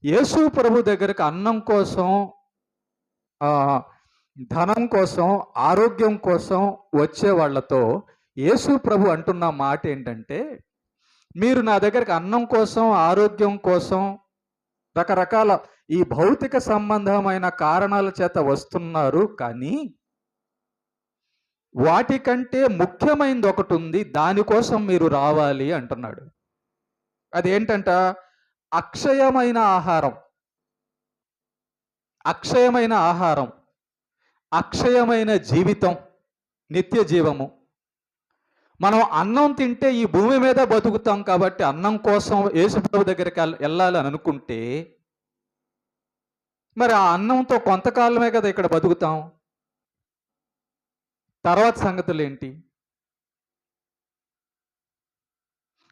యేసు ప్రభు దగ్గరికి అన్నం కోసం, ఆహ్, ధనం కోసం, ఆరోగ్యం కోసం వచ్చే వాళ్ళతో యేసు ప్రభు అంటున్న మాటేంటంటే, మీరు నా దగ్గరికి అన్నం కోసం, ఆరోగ్యం కోసం, రకరకాల ఈ భౌతిక సంబంధమైన కారణాల చేత వస్తున్నారు. కానీ వాటికంటే ముఖ్యమైనది ఒకటుంది. దానికోసం మీరు రావాలి అంటున్నాడు. అదేంటంట? అక్షయమైన ఆహారం. అక్షయమైన ఆహారం, అక్షయమైన జీవితం, నిత్య జీవము. మనం అన్నం తింటే ఈ భూమి మీద బతుకుతాం కాబట్టి అన్నం కోసం యేసుప్రభు దగ్గరికి వెళ్ళాలి అని అనుకుంటే, మరి ఆ అన్నంతో కొంతకాలమే కదా ఇక్కడ బతుకుతాం. తర్వాత సంగతులేంటి?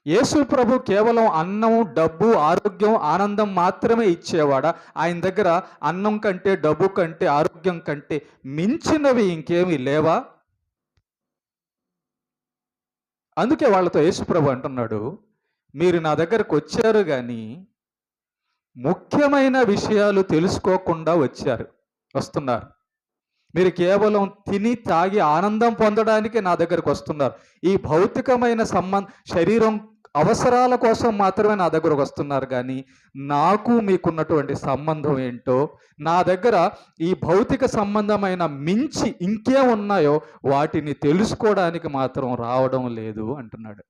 యేసు ప్రభు కేవలం అన్నం, డబ్బు, ఆరోగ్యం, ఆనందం మాత్రమే ఇచ్చేవాడా? ఆయన దగ్గర అన్నం కంటే, డబ్బు కంటే, ఆరోగ్యం కంటే మించినవి ఇంకేమీ లేవా? అందుకే వాళ్ళతో యేసు ప్రభు అంటున్నాడు, మీరు నా దగ్గరకు వచ్చారు గాని ముఖ్యమైన విషయాలు తెలుసుకోకుండా వస్తున్నారు. మీరు కేవలం తిని తాగి ఆనందం పొందడానికి నా దగ్గరకు వస్తున్నారు. ఈ భౌతికమైన శరీరం అవసరాల కోసం మాత్రమే నా దగ్గరకు వస్తున్నారు కానీ నాకు మీకున్నటువంటి సంబంధం ఏంటో, నా దగ్గర ఈ భౌతిక సంబంధమైన మించి ఇంకేమున్నాయో వాటిని తెలుసుకోవడానికి మాత్రం రావడం లేదు అంటున్నాడు.